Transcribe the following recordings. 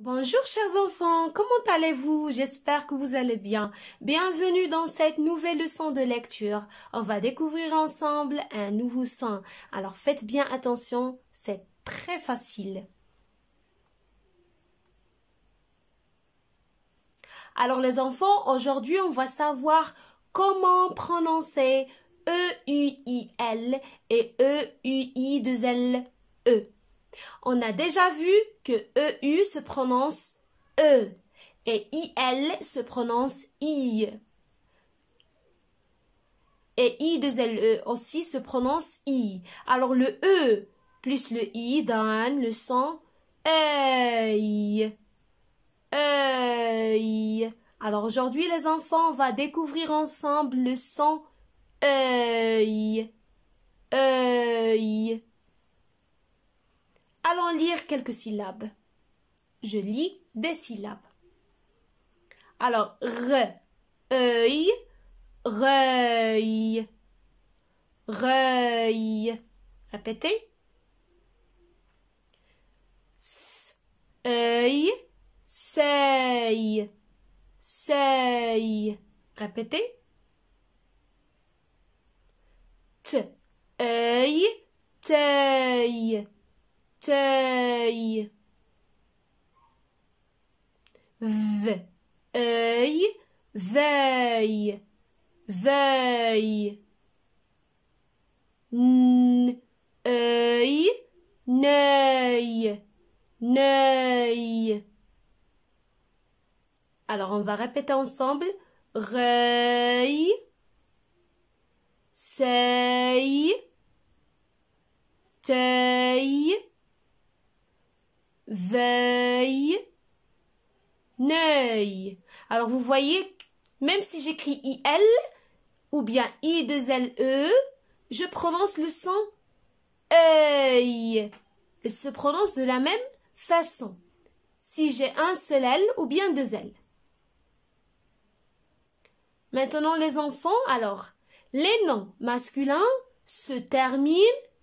Bonjour chers enfants, comment allez-vous? J'espère que vous allez bien. Bienvenue dans cette nouvelle leçon de lecture. On va découvrir ensemble un nouveau son. Alors faites bien attention, c'est très facile. Alors les enfants, aujourd'hui on va savoir comment prononcer E-U-I-L et E-U-I-2-L-E. On a déjà vu que EU se prononce E et IL se prononce I. Et I2LE aussi se prononce I. Alors le E plus le I donne le son œil. Œil. Alors aujourd'hui les enfants, on va découvrir ensemble le son œil. Œil. Allons lire quelques syllabes. Je lis des syllabes. Alors, œil, reuil, reuil. Répétez. Œil, seuil, seuil. Répétez. Œil, teuil, teuil. Œil, veuille, veuille. Œil, neuil, neuil. Alors on va répéter ensemble. Reuil, seuil, teuil, veuille, neuil. Alors vous voyez, même si j'écris IL ou bien I2LE, je prononce le son œil. Il se prononce de la même façon. Si j'ai un seul L ou bien deux L. Maintenant les enfants, alors, les noms masculins se terminent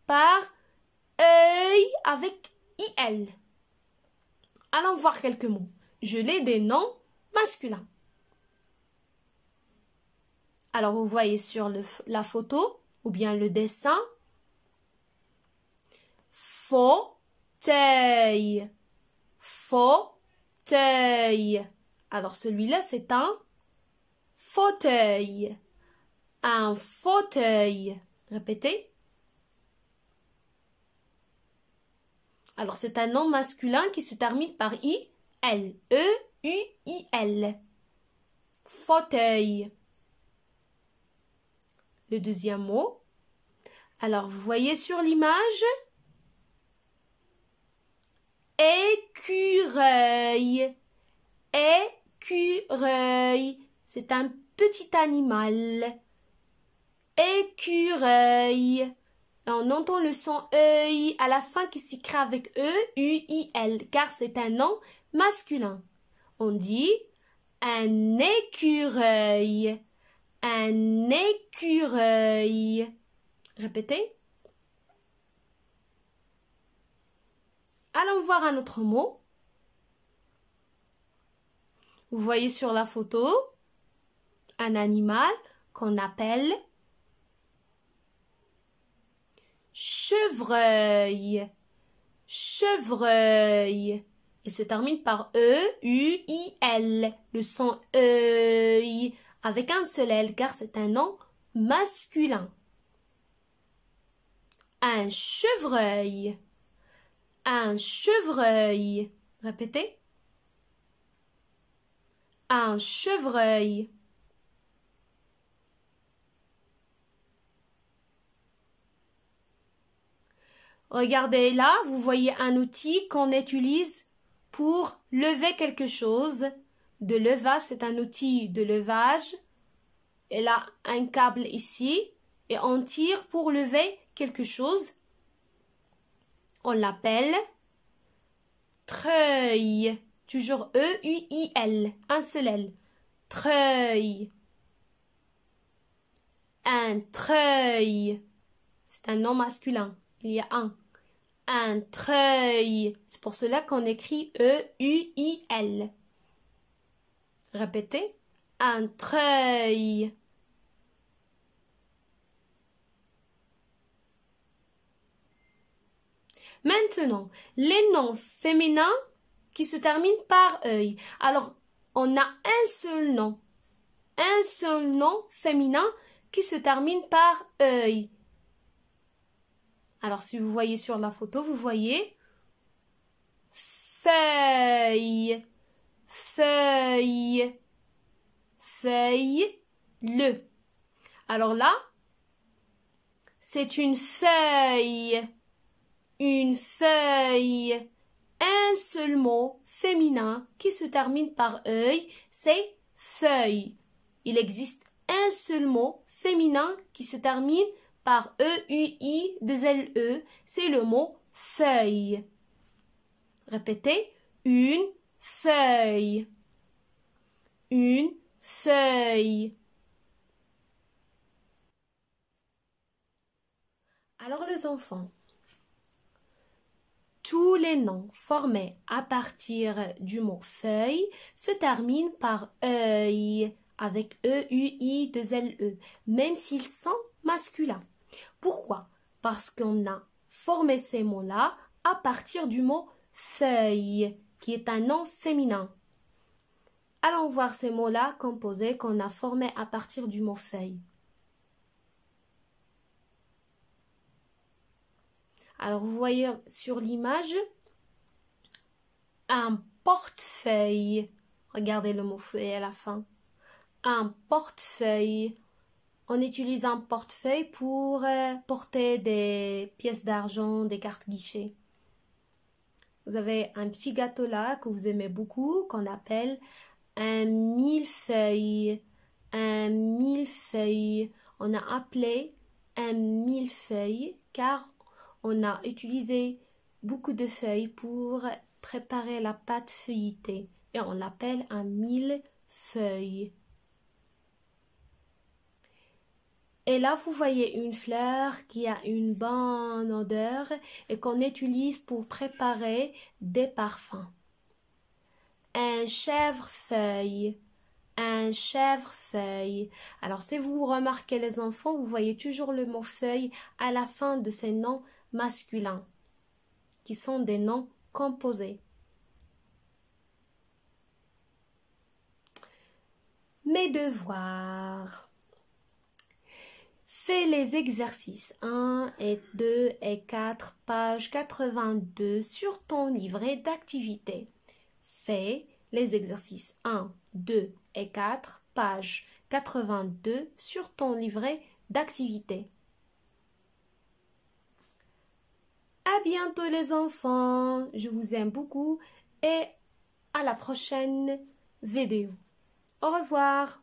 par œil avec IL. Allons voir quelques mots. Je lis des noms masculins. Alors, vous voyez sur la photo ou bien le dessin. Fauteuil. Fauteuil. Alors, celui-là, c'est un fauteuil. Un fauteuil. Répétez. Alors, c'est un nom masculin qui se termine par I. L, E-U-I-L. Fauteuil. Le deuxième mot. Alors, vous voyez sur l'image. Écureuil. Écureuil. C'est un petit animal. Écureuil. On entend le son œil à la fin qui s'écrit avec E-U-I-L, car c'est un nom masculin. On dit un écureuil. Un écureuil. Répétez. Allons voir un autre mot. Vous voyez sur la photo un animal qu'on appelle chevreuil. Chevreuil. Il se termine par E-U-I-L. Le son œil avec un seul L car c'est un nom masculin. Un chevreuil. Un chevreuil. Répétez. Un chevreuil. Regardez là, vous voyez un outil qu'on utilise pour lever quelque chose. De levage, c'est un outil de levage. Et là, un câble ici. Et on tire pour lever quelque chose. On l'appelle treuil. Toujours E-U-I-L. Un seul L. Treuil. Un treuil. C'est un nom masculin. Il y a un. un treuil. C'est pour cela qu'on écrit E-U-I-L. Répétez. Un treuil. Maintenant, les noms féminins qui se terminent par œil. Alors, on a un seul nom féminin qui se termine par œil. Alors, si vous voyez sur la photo, vous voyez feuille, feuille, feuille, le. Alors là, c'est une feuille, un seul mot féminin qui se termine par œil, c'est feuille. Il existe un seul mot féminin qui se termine par E-U-I-2-L-E, c'est le mot feuille. Répétez, une feuille, une feuille. Alors les enfants, tous les noms formés à partir du mot feuille se terminent par œil avec E-U-I-2-L-E, même s'ils sont masculins. Pourquoi? Parce qu'on a formé ces mots-là à partir du mot feuille, qui est un nom féminin. Allons voir ces mots-là composés qu'on a formés à partir du mot feuille. Alors, vous voyez sur l'image un portefeuille. Regardez le mot feuille à la fin. Un portefeuille. On utilise un portefeuille pour porter des pièces d'argent, des cartes guichets. Vous avez un petit gâteau là que vous aimez beaucoup, qu'on appelle un millefeuille. Un millefeuille. On a appelé un millefeuille car on a utilisé beaucoup de feuilles pour préparer la pâte feuilletée et on l'appelle un millefeuille. Et là, vous voyez une fleur qui a une bonne odeur et qu'on utilise pour préparer des parfums. Un chèvrefeuille. Un chèvrefeuille. Alors, si vous remarquez les enfants, vous voyez toujours le mot feuille à la fin de ces noms masculins, qui sont des noms composés. Mes devoirs. Fais les exercices 1 et 2 et 4, page 82 sur ton livret d'activité. Fais les exercices 1, 2 et 4, page 82 sur ton livret d'activité. À bientôt les enfants, je vous aime beaucoup et à la prochaine vidéo. Au revoir.